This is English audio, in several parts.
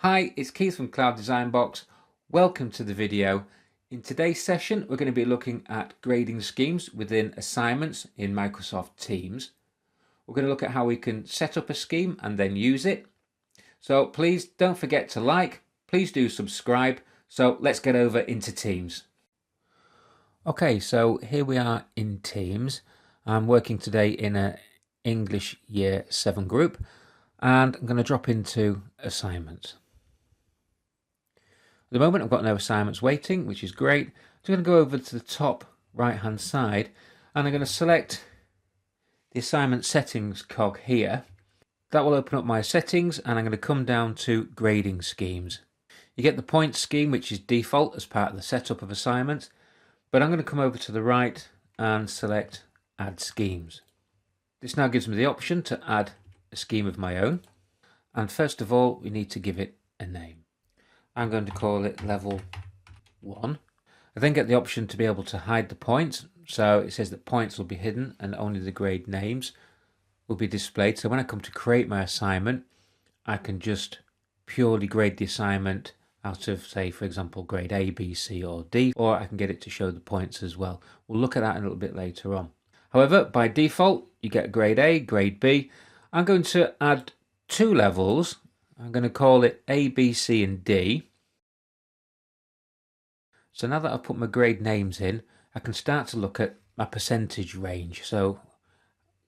Hi, it's Keith from Cloud Design Box. Welcome to the video. In today's session, we're going to be looking at grading schemes within assignments in Microsoft Teams. We're going to look at how we can set up a scheme and then use it. So please don't forget to like, please do subscribe. So let's get over into Teams. Okay, so here we are in Teams. I'm working today in an English Year 7 group and I'm going to drop into assignments. At the moment I've got no assignments waiting, which is great. So I'm going to go over to the top right hand side and I'm going to select the assignment settings cog here. That will open up my settings and I'm going to come down to grading schemes. You get the points scheme, which is default as part of the setup of assignments, but I'm going to come over to the right and select add schemes. This now gives me the option to add a scheme of my own, and first of all we need to give it a name. I'm going to call it level 1. I then get the option to be able to hide the points, so it says that points will be hidden and only the grade names will be displayed. So when I come to create my assignment, I can just purely grade the assignment out of, say, for example, grade A, B, C or D, or I can get it to show the points as well. We'll look at that in a little bit later on. However, by default, you get grade A, grade B. I'm going to add 2 levels. I'm going to call it A, B, C and D. So now that I've put my grade names in, I can start to look at my percentage range. So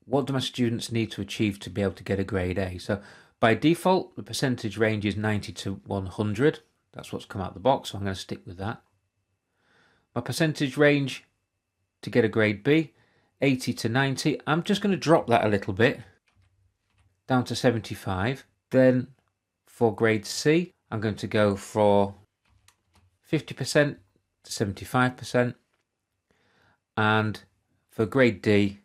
what do my students need to achieve to be able to get a grade A? So by default, the percentage range is 90 to 100. That's what's come out of the box, so I'm going to stick with that. My percentage range to get a grade B, 80 to 90. I'm just going to drop that a little bit, down to 75. Then for grade C, I'm going to go for 50% to 75. And for grade D,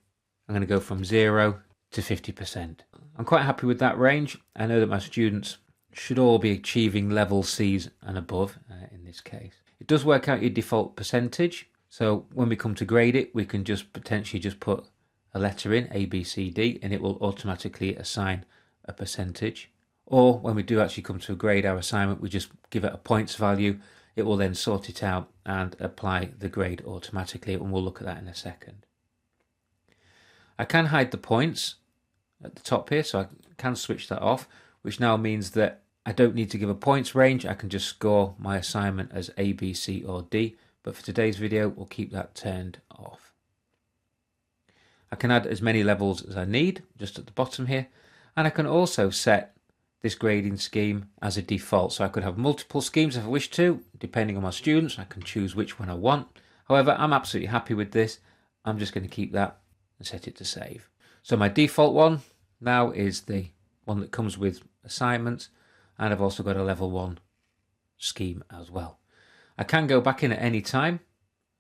I'm going to go from 0 to 50%. I'm quite happy with that range. I know that my students should all be achieving level C's and above in this case. It does work out your default percentage. So when we come to grade it, we can just potentially just put a letter in, A, B, C, D, and it will automatically assign a percentage. Or when we do actually come to grade our assignment, we just give it a points value. It will then sort it out and apply the grade automatically, and we'll look at that in a second. I can hide the points at the top here, so I can switch that off, which now means that I don't need to give a points range. I can just score my assignment as A, B, C or D, but for today's video we'll keep that turned off. I can add as many levels as I need just at the bottom here, and I can also set this grading scheme as a default, so I could have multiple schemes if I wish to, depending on my students. I can choose which one I want. However, I'm absolutely happy with this. I'm just going to keep that and set it to save. So my default one now is the one that comes with assignments, and I've also got a level 1 scheme as well. I can go back in at any time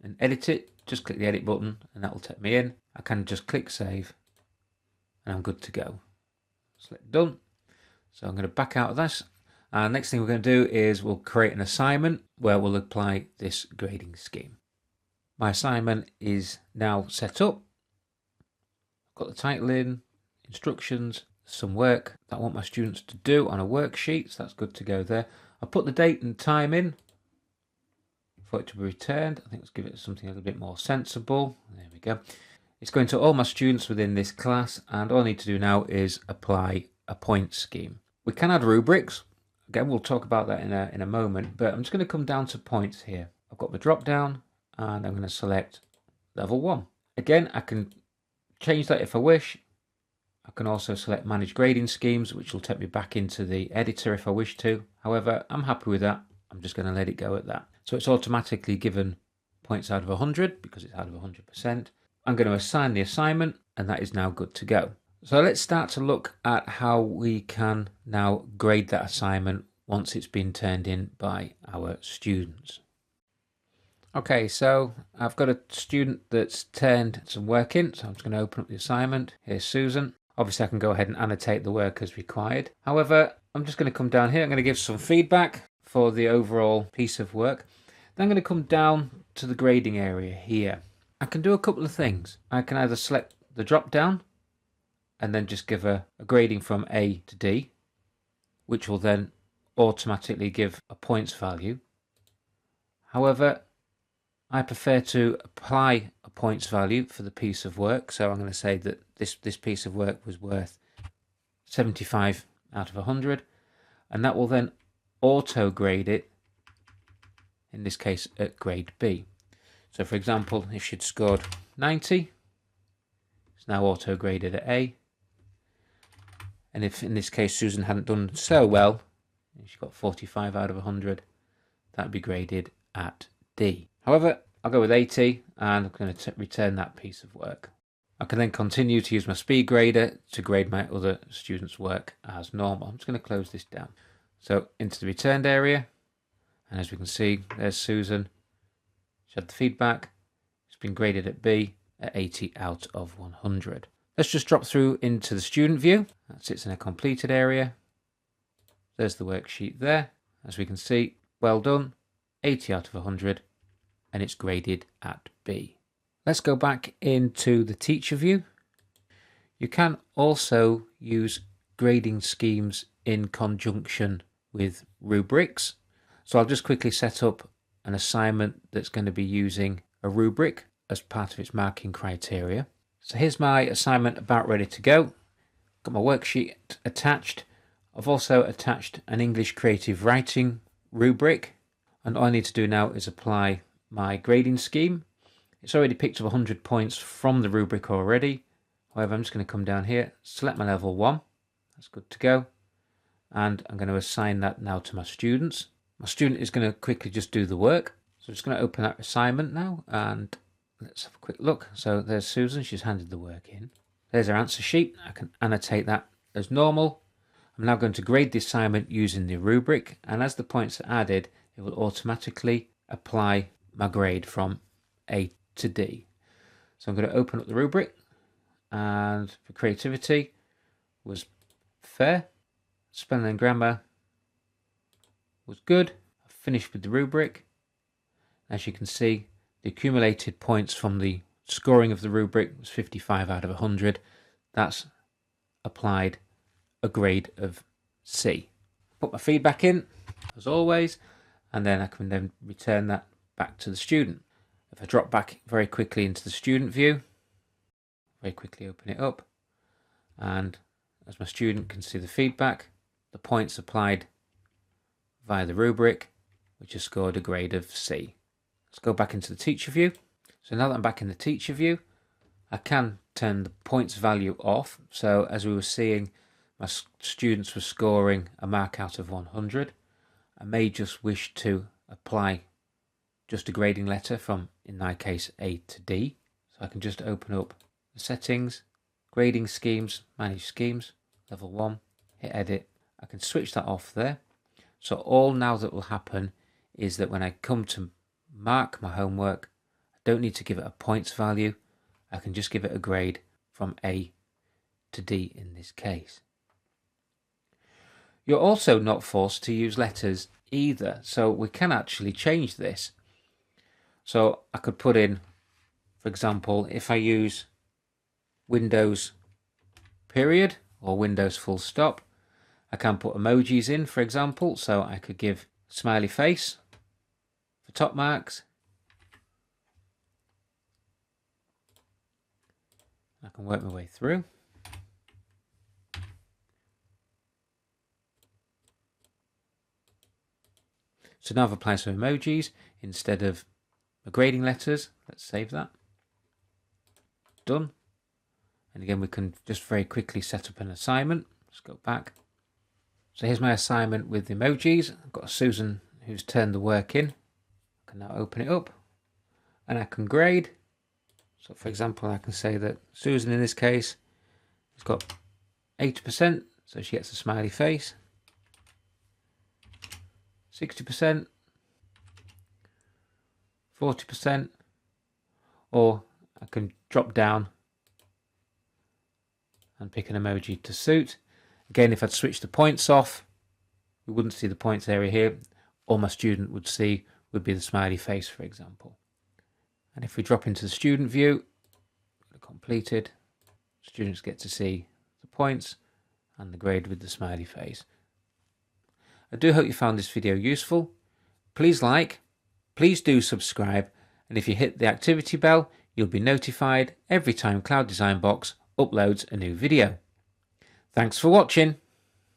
and edit it. Just click the edit button and that will take me in. I can just click save and I'm good to go. Select done. So I'm going to back out of this, and next thing we're going to do is we'll create an assignment where we'll apply this grading scheme. My assignment is now set up. I've got the title in, instructions, some work that I want my students to do on a worksheet, so that's good to go there. I'll put the date and time in for it to be returned. I think let's give it something a little bit more sensible. There we go. It's going to all my students within this class, and all I need to do now is apply a point scheme. We can add rubrics. Again, we'll talk about that in a moment, but I'm just going to come down to points here. I've got my drop down and I'm going to select level 1. Again, I can change that if I wish. I can also select manage grading schemes, which will take me back into the editor if I wish to. However, I'm happy with that. I'm just going to let it go at that. So it's automatically given points out of 100 because it's out of 100%. I'm going to assign the assignment, and that is now good to go. So let's start to look at how we can now grade that assignment once it's been turned in by our students. Okay, so I've got a student that's turned some work in, so I'm just going to open up the assignment. Here's Susan. Obviously I can go ahead and annotate the work as required. However, I'm just going to come down here. I'm going to give some feedback for the overall piece of work. Then I'm going to come down to the grading area here. I can do a couple of things. I can either select the drop down and then just give a grading from A to D, which will then automatically give a points value. However, I prefer to apply a points value for the piece of work. So I'm going to say that this piece of work was worth 75 out of 100, and that will then auto grade it, in this case at grade B. So for example, if she'd scored 90, it's now auto graded at A. And if in this case Susan hadn't done so well, she got 45 out of 100, that would be graded at D. However, I'll go with 80 and I'm going to return that piece of work. I can then continue to use my speed grader to grade my other students' work as normal. I'm just going to close this down. So into the returned area, and as we can see, there's Susan. She had the feedback. It's been graded at B at 80 out of 100. Let's just drop through into the student view. That sits in a completed area. There's the worksheet there. As we can see, well done, 80 out of 100, and it's graded at B. Let's go back into the teacher view. You can also use grading schemes in conjunction with rubrics. So I'll just quickly set up an assignment that's going to be using a rubric as part of its marking criteria. So here's my assignment about ready to go. Got my worksheet attached. I've also attached an English creative writing rubric, and all I need to do now is apply my grading scheme. It's already picked up 100 points from the rubric already. However, I'm just going to come down here, select my level 1. That's good to go. And I'm going to assign that now to my students. My student is going to quickly just do the work. So I'm just going to open that assignment now and let's have a quick look. So there's Susan, she's handed the work in. There's her answer sheet. I can annotate that as normal. I'm now going to grade the assignment using the rubric, and as the points are added, it will automatically apply my grade from A to D. So I'm going to open up the rubric, and for creativity was fair, spelling and grammar was good. I finished with the rubric. As you can see, the accumulated points from the scoring of the rubric was 55 out of 100. That's applied a grade of C. Put my feedback in as always, and then I can then return that back to the student. If I drop back very quickly into the student view, very quickly open it up, and as my student can see the feedback, the points applied via the rubric, which has scored a grade of C. Let's go back into the teacher view. So now that I'm back in the teacher view, I can turn the points value off. So as we were seeing, my students were scoring a mark out of 100. I may just wish to apply just a grading letter from, in my case, A to D. So I can just open up the settings, grading schemes, manage schemes, level 1, hit edit. I can switch that off there. So all now that will happen is that when I come to mark my homework, I don't need to give it a points value. I can just give it a grade from A to D in this case. You're also not forced to use letters either, so we can actually change this. So I could put in, for example, if I use Windows period or Windows full stop, I can put emojis in, for example, so I could give smiley face for top marks. I can work my way through. So now I've applied some emojis instead of the grading letters. Let's save that. Done. And again, we can just very quickly set up an assignment. Let's go back. So here's my assignment with the emojis. I've got Susan who's turned the work in. I can now open it up and I can grade. So for example, I can say that Susan in this case has got 80%, so she gets a smiley face. 60%, 40%, or I can drop down and pick an emoji to suit. Again, if I'd switch the points off, we wouldn't see the points area here. All my student would see would be the smiley face, for example. And if we drop into the student view, completed, students get to see the points and the grade with the smiley face. I do hope you found this video useful. Please like, please do subscribe, and if you hit the activity bell, you'll be notified every time Cloud Design Box uploads a new video. Thanks for watching.